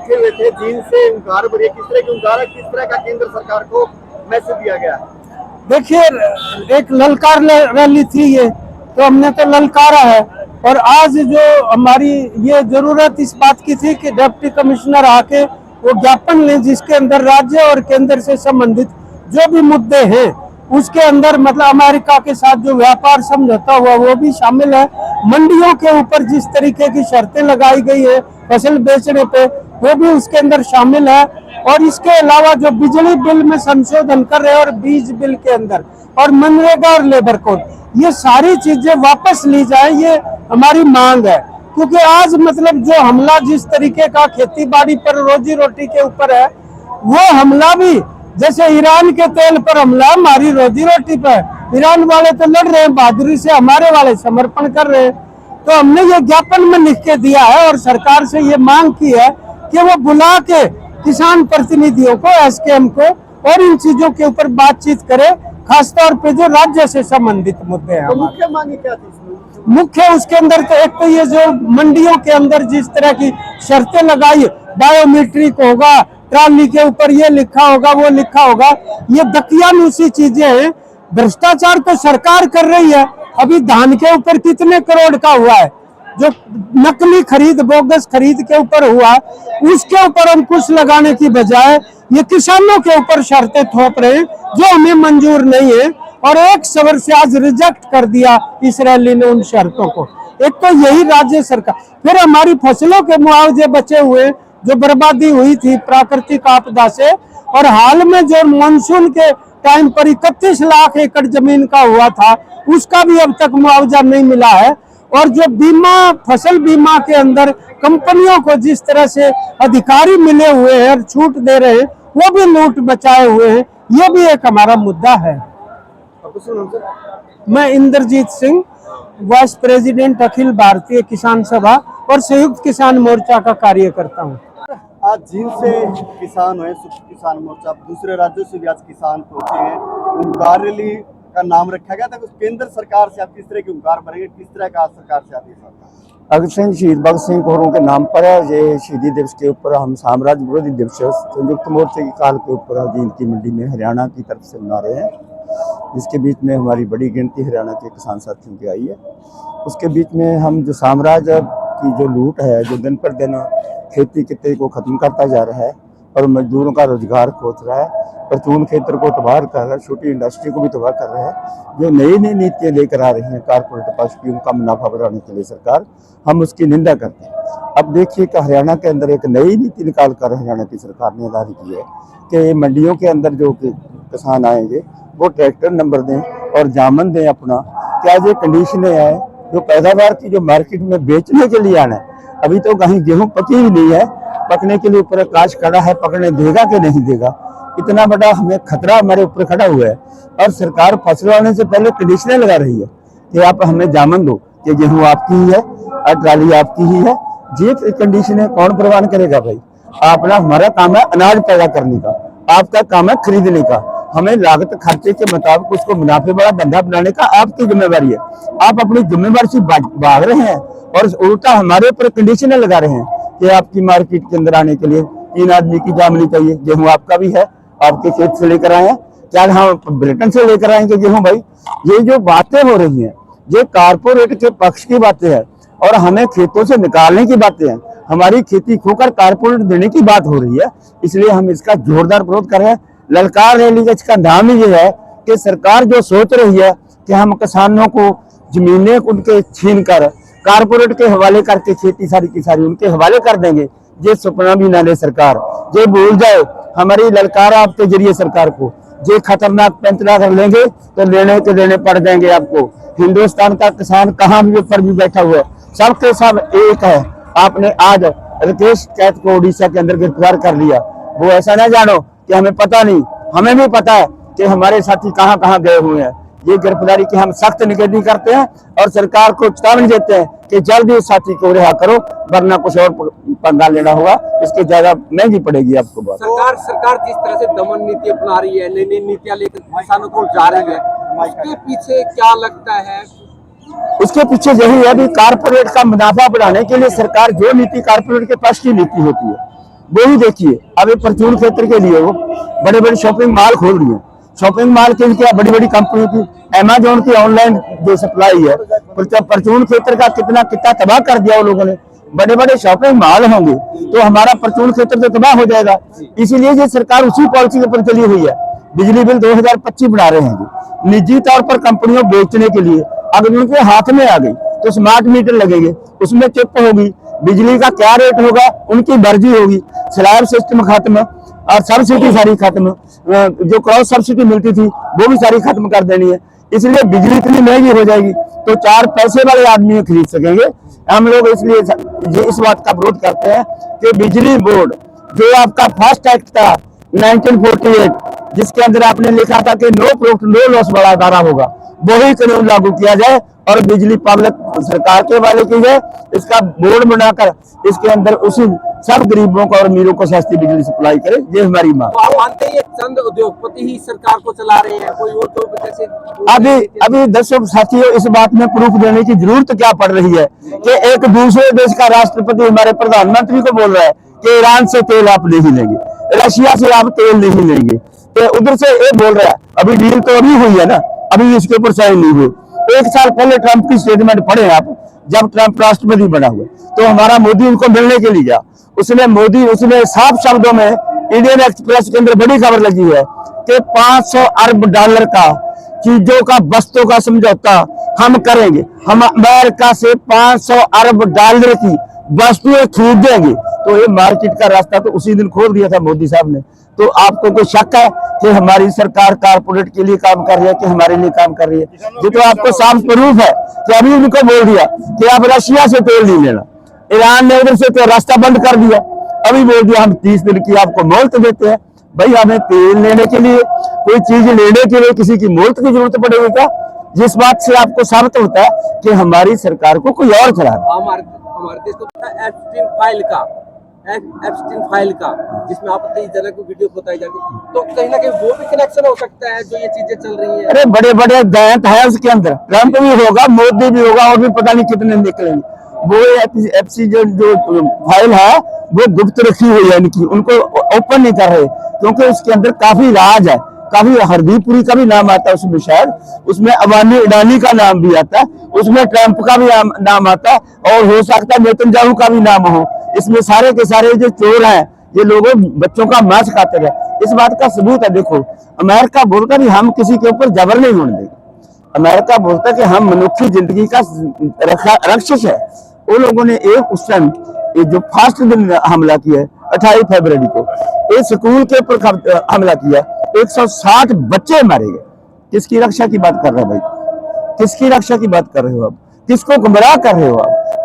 बैठे हुए थे, जींद से हुंकार भरी, किस तरह की हुंकार है, किस तरह का केंद्र सरकार को मैसेज दिया गया? देखिए, एक ललकार रैली थी ये, तो हमने तो ललकारा है। और आज जो हमारी ये जरूरत इस बात की थी कि डिप्टी कमिश्नर आके वो ज्ञापन लें जिसके अंदर राज्य और केंद्र से संबंधित जो भी मुद्दे हैं उसके अंदर, मतलब अमेरिका के साथ जो व्यापार समझौता हुआ वो भी शामिल है। मंडियों के ऊपर जिस तरीके की शर्तें लगाई गई है फसल बेचने पे, वो भी उसके अंदर शामिल है। और इसके अलावा जो बिजली बिल में संशोधन कर रहे हैं और बीज बिल के अंदर और मनरेगा और लेबर कोड, ये सारी चीजें वापस ली जाए, ये हमारी मांग है। क्योंकि आज मतलब जो हमला जिस तरीके का खेती बाड़ी पर, रोजी रोटी के ऊपर है, वो हमला भी जैसे ईरान के तेल पर हमला हमारी रोजी रोटी पर। ईरान वाले तो लड़ रहे हैं बहादुरी से, हमारे वाले समर्पण कर रहे हैं। तो हमने ये ज्ञापन में लिख के दिया है और सरकार से ये मांग की है कि वो बुला के किसान प्रतिनिधियों को, एसकेएम को, और इन चीजों के ऊपर बातचीत करे, खासतौर पे जो राज्य से संबंधित मुद्दे हैं। तो मुख्य मांग क्या थी इसमें? मुख्य उसके अंदर तो एक तो ये जो मंडियों के अंदर जिस तरह की शर्तें लगाई, बायोमेट्रिक होगा, ट्राली के ऊपर ये लिखा होगा, वो लिखा होगा, ये दकियानूसी चीजें हैं। भ्रष्टाचार तो सरकार कर रही है। अभी धान के ऊपर कितने करोड़ का हुआ है, जो नकली खरीद, बोगस खरीद के ऊपर हुआ, उसके ऊपर अंकुश लगाने की बजाय ये किसानों के ऊपर शर्तें थोप रहे हैं जो हमें मंजूर नहीं है। और एक सवर से आज रिजेक्ट कर दिया इस रैली ने उन शर्तों को। एक तो यही राज्य सरकार, फिर हमारी फसलों के मुआवजे बचे हुए जो बर्बादी हुई थी प्राकृतिक आपदा से, और हाल में जो मानसून के टाइम पर 31 लाख एकड़ जमीन का हुआ था, उसका भी अब तक मुआवजा नहीं मिला है। और जो बीमा, फसल बीमा के अंदर कंपनियों को जिस तरह से अधिकारी मिले हुए हैं और छूट दे रहे हैं, वो भी लूट बचाए हुए हैं। ये भी एक हमारा मुद्दा है। मैं इंद्रजीत सिंह, वाइस प्रेसिडेंट अखिल भारतीय किसान सभा और संयुक्त किसान मोर्चा का कार्य करता हूँ। आज जींद से किसान हुए, किसान मोर्चा, दूसरे राज्यों से भी आज किसान पहुंचे हैं। हुंकार रैली का नाम रखा गया था। केंद्र सरकार से आप किस तरह की हुंकार भरेंगे, किस तरह का सरकार से आदेश आता है? अगर सिंह शहीद भगत सिंह कोरों के नाम पर है, ये शहीदी दिवस के ऊपर हम साम्राज्य विरोधी दिवस संयुक्त मोर्चे की काल के ऊपर जींद की मंडी में हरियाणा की तरफ से मना रहे हैं, जिसके बीच में हमारी बड़ी गिनती हरियाणा के किसान साथियों की आई है। उसके बीच में हम जो साम्राज्य की जो लूट है, जो दिन पर दिन खेती किते को खत्म करता जा रहा है और मजदूरों का रोजगार खोज रहा है, परचून क्षेत्र को तबाह कर रहा है, छोटी इंडस्ट्री को भी तबाह कर रहा है, जो नई नई नीतियाँ लेकर आ रही हैं कारपोरेट पक्ष की, उनका मुनाफा बढ़ाने के लिए सरकार, हम उसकी निंदा करते हैं। अब देखिए कि हरियाणा के अंदर एक नई नीति निकाल कर हरियाणा की सरकार ने जारी की है कि मंडियों के अंदर जो किसान आएंगे वो ट्रैक्टर नंबर दें और जामन दें अपना। क्या ये कंडीशनें हैं जो पैदावार की जो मार्केट में बेचने के लिए आना है? अभी तो कहीं गेहूं पकी ही नहीं है, पकने के लिए ऊपर आकाश खड़ा है, पकड़ने देगा कि नहीं देगा, इतना बड़ा हमें खतरा हमारे ऊपर खड़ा हुआ है। और सरकार फसल आने से पहले कंडीशनें लगा रही है कि आप हमें जामन दो कि गेहूं आपकी ही है और ट्राली आपकी ही है। ये कंडीशनें कौन प्रवान करेगा भाई? आपना, हमारा काम है अनाज पैदा करने का, आपका काम है खरीदने का। हमें लागत खर्चे के मुताबिक उसको मुनाफे वाला धंधा बनाने का आपकी जिम्मेवारी है। आप अपनी जिम्मेवारी से भाग रहे हैं और उल्टा हमारे ऊपर कंडीशनें लगा रहे हैं कि आपकी मार्केट के अंदर आने के लिए 3 आदमी की जामनी चाहिए। गेहूं आपका भी है, आपके खेत से लेकर आए हैं, क्या हम ब्रिटेन से लेकर आएंगे गेहूं? भाई ये जो बातें हो रही हैं, ये कारपोरेट के पक्ष की बातें हैं और हमें खेतों से निकालने की बातें हैं। हमारी खेती खोकर कारपोरेट देने की बात हो रही है, इसलिए हम इसका जोरदार विरोध कर रहे हैं। ललकार रैली का इसका नाम ही ये है कि सरकार जो सोच रही है कि हम किसानों को जमीनें उनके छीन कर कारपोरेट के हवाले करके खेती सारी की सारी उनके हवाले कर देंगे, ये सपना भी ना ले सरकार। ये भूल जाए हमारी ललकार आपके जरिए सरकार को, ये खतरनाक फैसला कर लेंगे तो लेने के देने पड़ जाएंगे आपको। हिंदुस्तान का किसान कहाँ भी पर भी बैठा हुआ है, सबके सब एक है। आपने आज राकेश कैथ को उड़ीसा के अंदर गिरफ्तार कर लिया, वो ऐसा ना जानो कि हमें पता नहीं, हमें भी पता है कि हमारे साथी कहाँ कहाँ गए हुए हैं। ये गिरफ्तारी की हम सख्त निगरानी करते हैं और सरकार को चेतावनी देते हैं कि जल्दी उस साथी को रिहा करो, वरना कुछ और पंगा लेना होगा, इसके ज्यादा महंगी पड़ेगी आपको बात। सरकार जिस तरह से दमन नीति अपना रही है, नई नई नीतियां लेकर किसानों को जा रही है, उसके पीछे क्या लगता है? उसके पीछे यही है भी कारपोरेट का मुनाफा बढ़ाने के लिए सरकार जो नीति कारपोरेट के पास की नीति होती है वो ही देखिए, अब ये परचून क्षेत्र के लिए वो बड़े बड़े शॉपिंग मॉल खोल दिए। शॉपिंग मॉल के क्या बड़ी बड़ी कंपनियों की, अमेजोन की ऑनलाइन जो सप्लाई है, परचून क्षेत्र का कितना कितना तबाह कर दिया वो लोगों ने। बड़े बड़े शॉपिंग मॉल होंगे तो हमारा परचून क्षेत्र तो तबाह हो जाएगा। इसीलिए ये सरकार उसी पॉलिसी के ऊपर चली हुई है। बिजली बिल 2025 बढ़ा रहे हैं निजी तौर पर कंपनियों बेचने के लिए। अगर उनके हाथ में आ गई तो स्मार्ट मीटर लगेंगे, उसमें चिप होगी, बिजली का क्या रेट होगा उनकी मर्जी होगी। स्लैब सिस्टम खत्म और सब्सिडी सारी खत्म, जो क्रॉस सब्सिडी मिलती थी वो भी सारी खत्म कर देनी है। इसलिए बिजली इतनी महंगी हो जाएगी तो 4 पैसे वाले आदमी खरीद सकेंगे। हम लोग इसलिए इस बात का विरोध करते हैं कि बिजली बोर्ड जो आपका फर्स्ट एक्ट था 1948, जिसके अंदर आपने लिखा था कि नो प्रॉफिट नो लॉस वाला अदारा होगा, वही कानून लागू किया जाए और बिजली पब्लिक सरकार के वाले की जाए। इसका बोर्ड बनाकर इसके अंदर उसी सब गरीबों को और अमीरों को सस्ती बिजली सप्लाई करे, ये हमारी मांग। तो आप मानते हैं ये चंद उद्योगपति ही सरकार को चला रहे हैं, कोई और तो जैसे अभी दर्शक साथियों, इस बात में प्रूफ देने की जरूरत क्या पड़ रही है कि एक दूसरे देश का राष्ट्रपति हमारे प्रधानमंत्री को बोल रहा है कि ईरान से तेल आप नहीं लेंगे, रशिया से आप तेल नहीं लेंगे, तो उधर से ये बोल रहा है। अभी डील तो अभी हुई है ना, अभी इसके ऊपर साइन नहीं हुई। 1 साल पहले ट्रंप की स्टेटमेंट पढ़े आप, जब ट्रंप राष्ट्रपति बना हुआ तो हमारा मोदी उनको मिलने के लिए गया। उसने साफ शब्दों में इंडियन एक्सप्रेस के अंदर बड़ी खबर लगी है कि 500 अरब डॉलर का चीजों का वस्तुओं का समझौता हम करेंगे। हम अमेरिका से 500 अरब डॉलर की वस्तुएं खरीदेंगे। तो ये मार्केट का रास्ता तो उसी दिन खोल दिया था मोदी साहब ने। तो आपको कोई शक है कि हमारी सरकार कारपोरेट के लिए काम कर रही है कि हमारे लिए काम कर रही है? ये तो आपको साफ प्रूफ है कि अभी उनको बोल दिया कि आप रशिया से तेल नहीं लेना, ईरान ने उधर से तो रास्ता बंद कर दिया। अभी बोल दिया हम 30 दिन की आपको मोहलत देते हैं। भाई हमें तेल लेने के लिए, कोई चीज लेने के लिए किसी की मोहलत की जरूरत पड़ेगी क्या? जिस बात से आपको साबित होता है कि हमारी सरकार को कोई और चला रहा है। हमारे देश को एप्स्टीन फाइल का जिसमें आपत्तिजनक वीडियो बताई जाती है, तो कहीं ना कहीं वो भी कनेक्शन हो सकता है जो ये चीजें चल रही है। अरे बड़े बड़े दैंत है उसके अंदर, ट्रंप भी होगा, मोदी भी होगा और भी पता नहीं कितने निकलेंगे। वो एफसी जो फाइल है वो गुप्त रखी हुई है इनकी, उनको ओपन नहीं कर रहे क्योंकि उसके अंदर काफी राज है। काफी हरदीपुरी का भी नाम आता है उसमें, शायद उसमें अबानी अडानी का नाम भी आता है, उसमें ट्रंप का भी नाम आता है और हो सकता है नेतन्याहू का भी नाम हो। इसमें सारे के सारे जो चोर हैं ये लोगों बच्चों का मांस खाते रहे। इस बात का सबूत है। देखो अमेरिका बोलता नहीं हम किसी के ऊपर जबर नहीं होने देंगे। अमेरिका बोलता कि हम मनुष्य जिंदगी का रक्षक है। वो लोगों ने एक उस टाइम जो फर्स्ट दिन हमला किया है 28 फरवरी को, एक स्कूल के ऊपर हमला किया, 160 बच्चे मारे गए। किसकी रक्षा की बात कर रहे हो भाई? किसकी रक्षा की बात कर रहे हो आप? किसको गुमराह कर रहे हो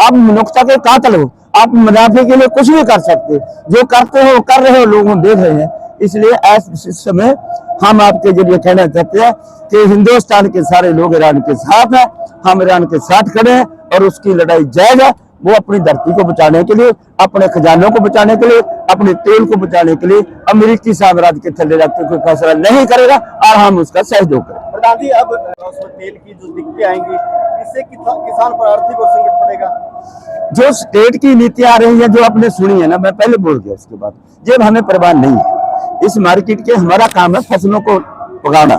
आप मनुष्यता के कातिल हो। आप मुनाफे के लिए कुछ भी कर सकते हो, जो करते हो कर रहे हो, लोग देख रहे हैं। इसलिए ऐसे समय हम आपके जरिए कहना चाहते हैं कि हिंदुस्तान के सारे लोग ईरान के साथ हैं, हम ईरान के साथ खड़े हैं और उसकी लड़ाई जायज है। वो अपनी धरती को बचाने के लिए, अपने खजानों को बचाने के लिए, अपने तेल को बचाने के लिए अमेरिकी साम्राज्य के थल्ले रखते कोई फैसला नहीं करेगा और हम उसका सहयोग करेंगे। प्रधान जी, अब उसमें तेल की जो दिक्कतें आएंगी इससे किसान पर आर्थिक और संकट पड़ेगा। जो स्टेट की नीतियां आ रही है, जो आपने सुनी है ना, मैं पहले बोल गया उसके बाद, ये हमें परवाह नहीं है। इस मार्केट के हमारा काम है फसलों को पकाना।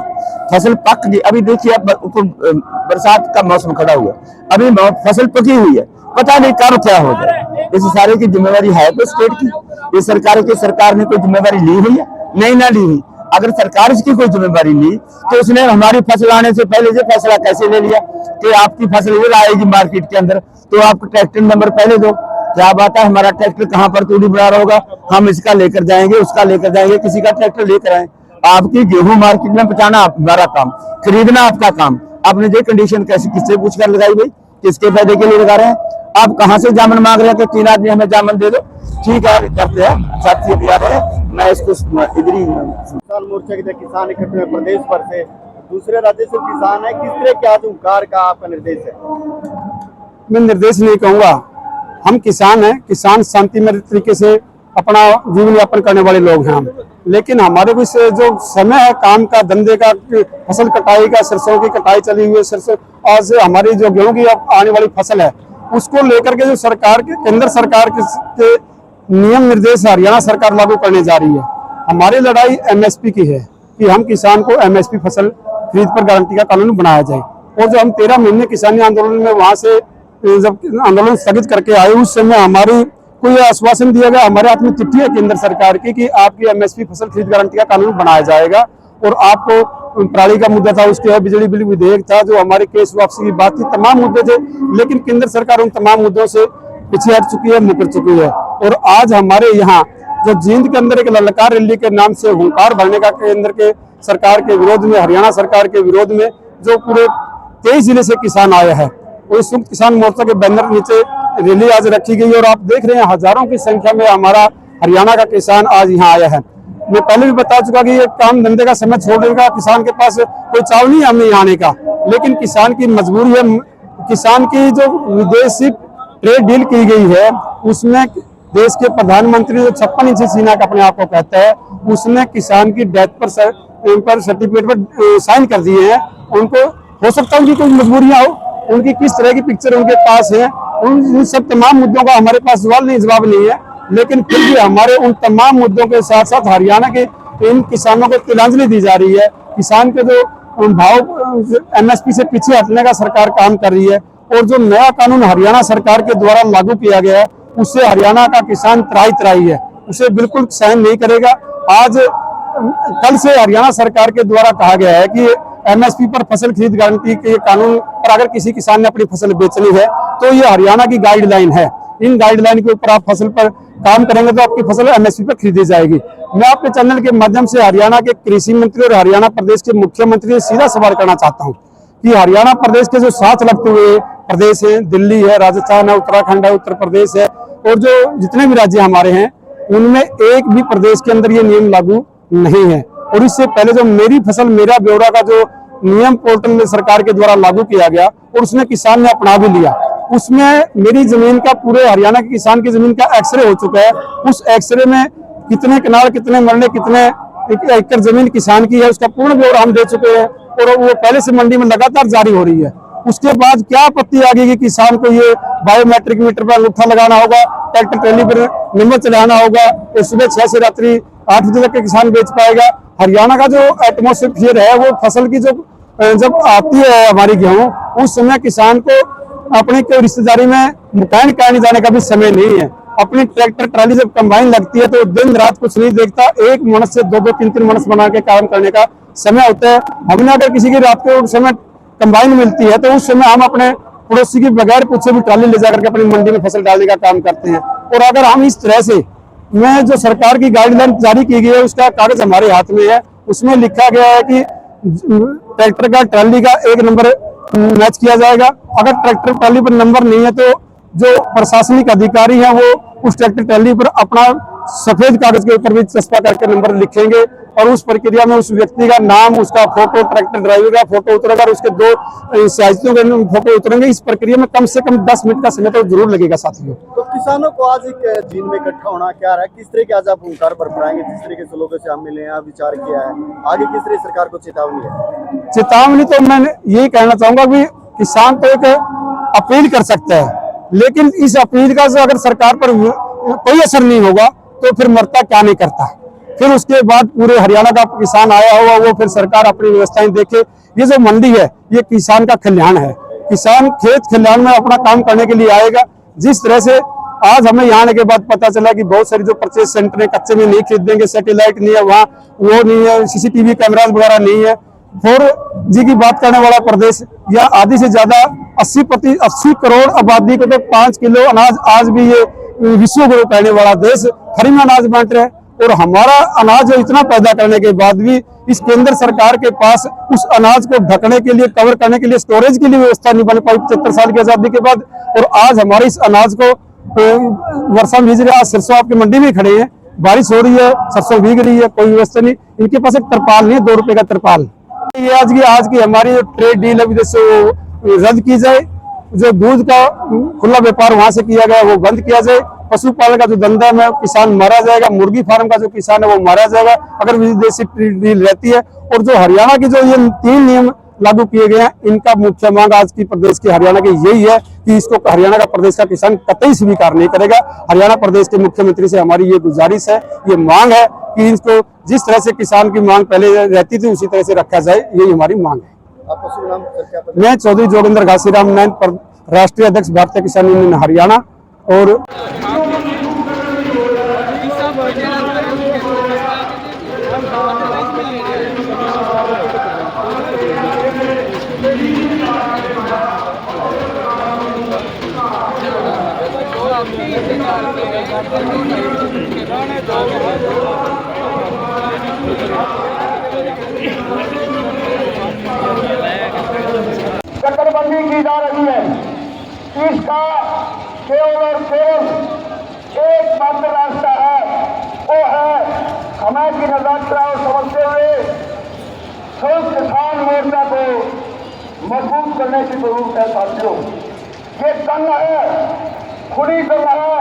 फसल पक गई, अभी देखिए बरसात का मौसम खड़ा हुआ, अभी फसल पकी हुई है, पता नहीं कब क्या हो जाए। इस सारे की जिम्मेवारी है तो स्टेट की। ये सरकार ने कोई जिम्मेवारी ली हुई है? नहीं ना ली हुई। अगर सरकार इसकी कोई जिम्मेवारी ली तो उसने हमारी फसल आने से पहले ये फैसला कैसे ले लिया कि आपकी फसल ये आएगी मार्केट के अंदर तो आप ट्रैक्टर नंबर पहले दो। क्या बात है, हमारा ट्रैक्टर कहाँ पर तूड़ी बना रहा होगा, हम इसका लेकर जाएंगे, उसका लेकर जाएंगे, किसी का ट्रैक्टर लेकर आए। आपकी गेहूं मार्केट में पहुंचाना हमारा काम, खरीदना आपका काम। आपने ये कंडीशन कैसे किससे पूछकर लगाई भाई? किसके फायदे के लिए लगा रहे हैं? आप कहाँ से जामन मांग रहे हैं कि 3 आदमी हमें जामन दे दो? ठीक है, करते हैं, साथी तैयार है। मैं इसको इधर ही किसान मोर्चा के किसान इकट्ठे हुए प्रदेश भर से, दूसरे राज्य से किसान है, किस तरह के आज हुंकार का आपका निर्देश है? मैं निर्देश नहीं कहूँगा, हम किसान हैं, किसान शांतिमय तरीके से अपना जीवन यापन करने वाले लोग हैं हम। लेकिन हमारे भी से जो समय है काम का, धंधे का, फसल कटाई का, सरसों की कटाई चली हुई है, सरसों आज हमारी जो गेहूं की आने वाली फसल है उसको लेकर के जो सरकार के केंद्र सरकार के नियम निर्देश हरियाणा सरकार लागू करने जा रही है। हमारी लड़ाई एमएसपी की है कि हम किसान को एमएसपी फसल खरीद पर गारंटी का कानून बनाया जाए। और जो हम 13 महीने किसानी आंदोलन में वहां से जब आंदोलन स्थगित करके आए, उस समय हमारी कोई आश्वासन दिया गया, हमारे हाथ में चिट्ठी है केंद्र सरकार की कि आपकी एमएसपी फसल खरीद गारंटी का कानून बनाया जाएगा। और आपको पराली का मुद्दा था, उसके बाद बिजली बिल विधेयक था, जो हमारे केस वापसी की बात थी, तमाम मुद्दे थे। लेकिन केंद्र सरकार उन तमाम मुद्दों से पीछे हट चुकी है, मुकर चुकी है। और आज हमारे यहाँ जो जींद के अंदर एक ललकार रैली के नाम से हुंकार भरने का केंद्र के सरकार के विरोध में, हरियाणा सरकार के विरोध में, जो पूरे 23 जिले से किसान आए हैं, वो संयुक्त किसान मोर्चा के बैनर नीचे रैली आज रखी गई। और आप देख रहे हैं हजारों की संख्या में हमारा हरियाणा का किसान आज यहाँ आया है। मैं पहले भी बता चुका कि ये काम धंधे का समय छोड़ने का, किसान के पास कोई चाव नहीं है हमें यहाँ आने का, लेकिन किसान की मजबूरी है। किसान की जो विदेशी ट्रेड डील की गई है, उसमें देश के प्रधानमंत्री जो 56 इंची सीना का अपने आप को कहता है, उसने किसान की डेथ पर सर्टिफिकेट पर साइन कर दिए हैं। उनको हो सकता है उनकी कोई मजबूरियां हो, उनकी किस तरह की पिक्चर उनके पास है, उन सब तमाम मुद्दों का हमारे पास जवाब नहीं है। लेकिन फिर भी हमारे उन तमाम मुद्दों के साथ साथ हरियाणा के इन किसानों को तिलांजलि दी जा रही है। किसान के जो भाव एमएसपी से पीछे हटने का सरकार काम कर रही है। और जो नया कानून हरियाणा सरकार के द्वारा लागू किया गया है, उससे हरियाणा का किसान त्राही है, उसे बिल्कुल सहन नहीं करेगा। आज कल से हरियाणा सरकार के द्वारा कहा गया है कि एमएसपी पर फसल खरीद गारंटी के कानून पर अगर किसी किसान ने अपनी फसल बेचनी है तो ये हरियाणा की गाइडलाइन है। इन गाइडलाइन के ऊपर आप फसल पर काम करेंगे तो आपकी फसल एमएसपी पर खरीदी जाएगी। मैं आपके चैनल के माध्यम से हरियाणा के कृषि मंत्री और हरियाणा प्रदेश के मुख्यमंत्री से सीधा सवाल करना चाहता हूँ कि हरियाणा प्रदेश के जो साथ लगते हुए प्रदेश है, दिल्ली है, राजस्थान है, उत्तराखंड है, उत्तर प्रदेश है, और जो जितने भी राज्य हमारे हैं, उनमें एक भी प्रदेश के अंदर ये नियम लागू नहीं है। और इससे पहले जो मेरी फसल मेरा ब्यौरा का जो नियम पोर्टल में सरकार के द्वारा लागू किया गया और उसने किसान ने अपना भी लिया, उसमें मेरी जमीन का, पूरे हरियाणा के किसान की जमीन का एक्सरे हो चुका है। उस एक्सरे में कितने कनाल, कितने मरले, कितने एकड़ जमीन किसान की है, उसका पूर्ण ब्यौरा हम दे चुके हैं। और वो पहले से मंडी में लगातार जारी हो रही है। उसके बाद क्या आपत्ति आ गई कि किसान को ये बायोमेट्रिक मीटर पर अंगूठा लगाना होगा, ट्रैक्टर ट्रैली पर नंबर चलाना होगा, और सुबह 6 से रात्रि 8 बजे तक के किसान बेच पाएगा। हरियाणा का जो एटमोस्फियर है, वो फसल की जो जब आती है हमारी गेहूं, उस समय किसान को अपने कोई रिश्तेदारी में मकान कहने जाने का भी समय नहीं है। अपनी ट्रैक्टर ट्राली जब कंबाइन लगती है तो दिन रात कुछ नहीं देखता, एक मनुष्य से 2-2, 3-3 मनुष्य बना के काम करने का समय होता है। हमने अगर किसी की रात को समय कंबाइन मिलती है तो उस समय हम अपने पड़ोसी की बगैर पूछे भी ट्राली ले जाकर के अपनी मंडी में फसल डालने का काम करते हैं। और अगर हम इस तरह से, में जो सरकार की गाइडलाइन जारी की गई है उसका कागज हमारे हाथ में है, उसमें लिखा गया है कि ट्रैक्टर का ट्राली का एक नंबर मैच किया जाएगा। अगर ट्रैक्टर ट्राली पर नंबर नहीं है तो जो प्रशासनिक अधिकारी हैं वो उस ट्रैक्टर ट्राली पर अपना सफेद कागज के ऊपर भी चस्पा करके नंबर लिखेंगे। और उस प्रक्रिया में उस व्यक्ति का नाम, उसका फोटो, ट्रैक्टर ड्राइवर का फोटो उतरेगा, उसके 2 साइजों के फोटो उतरेंगे। इस प्रक्रिया में कम से कम 10 मिनट का समय तो जरूर लगेगा साथियों। तो किसानों को आज एक जींद में इकट्ठा होना क्या रहा है, किस तरह के आज आप हुंकार बरपाएंगे, जिस तरीके से लोगों से आप मिले हैं, विचार किया है, आगे किस तरह सरकार को चेतावनी है? चेतावनी तो मैं यही कहना चाहूंगा कि किसान तो एक अपील कर सकता है, लेकिन इस अपील का अगर सरकार पर कोई असर नहीं होगा तो फिर मरता क्या नहीं करता। फिर उसके बाद पूरे हरियाणा का किसान आया होगा, वो फिर सरकार अपनी व्यवस्थाएं देखे। ये जो मंडी है ये किसान का कल्याण है। किसान खेत खलिहान में अपना काम करने के लिए आएगा। जिस तरह से आज हमें यहाँ आने के बाद पता चला कि बहुत सारी जो परचेज सेंटर है कच्चे में नहीं खरीदेंगे, सैटेलाइट नहीं है वहाँ, वो नहीं है, सीसीटीवी कैमराज वगैरह नहीं है। 4G की बात करने वाला प्रदेश, या आधी से ज्यादा 80 करोड़ आबादी को तो 5 किलो अनाज आज भी ये विश्व गुरु कहने वाला देश फ्री में अनाज बांट रहे हैं। और हमारा अनाज इतना पैदा करने के बाद भी इस केंद्र सरकार के पास उस अनाज को ढकने के लिए, कवर करने के लिए, स्टोरेज के लिए व्यवस्था नहीं बन पाई 75 साल की आजादी के बाद। और आज हमारे इस अनाज को वर्षा भीज रही है। आज सरसों आपकी मंडी में खड़े हैं, बारिश हो रही है, सरसों भीग रही है, कोई व्यवस्था नहीं। इनके पास एक तरपाल नहीं है, 2 रुपए का तरपाल। ये आज की हमारी जो ट्रेड डील है विदेश से रद्द की जाए। जो दूध का खुला व्यापार वहां से किया गया वो बंद किया जाए। पशुपालन का जो धंधा में किसान मारा जाएगा, मुर्गी फार्म का जो किसान है वो मारा जाएगा अगर विदेशी डील रहती है। और जो हरियाणा की जो ये 3 नियम लागू किए गए हैं। इनका मुख्य मांग आज की प्रदेश की हरियाणा की यही है कि इसको हरियाणा का प्रदेश का किसान कतई स्वीकार नहीं करेगा। हरियाणा प्रदेश के मुख्यमंत्री से हमारी ये गुजारिश है, ये मांग है कि इसको जिस तरह से किसान की मांग पहले रहती थी उसी तरह से रखा जाए, यही हमारी मांग है। आपका शुभ नाम सर, क्या पता? मैं चौधरी जोगिंदर घासीराम नैन, राष्ट्रीय अध्यक्ष भारतीय किसान यूनियन हरियाणा। और चक्करबंदी की जा रही है, इसका केवल और केवल एक मात्र रास्ता है, वो है समय की नज़ाकत और समझते हुए संयुक्त किसान मोर्चा को मजबूत करने की जरूरत है। साथियों, ये जंग है, खुली जंग है,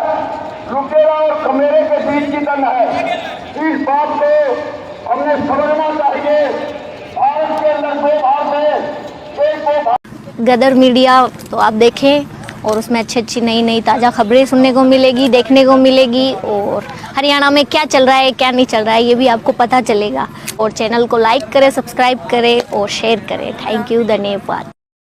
लुटेरा और कमेरे के बीच की जंग है। इस बात को हमने समझना चाहिए। भारत के अंदर दो भाग है, एक वो भाग गदर मीडिया तो आप देखें और उसमें अच्छी नई नई ताज़ा खबरें सुनने को मिलेगी, देखने को मिलेगी, और हरियाणा में क्या चल रहा है क्या नहीं चल रहा है ये भी आपको पता चलेगा। और चैनल को लाइक करें, सब्सक्राइब करें और शेयर करें। थैंक यू, धन्यवाद।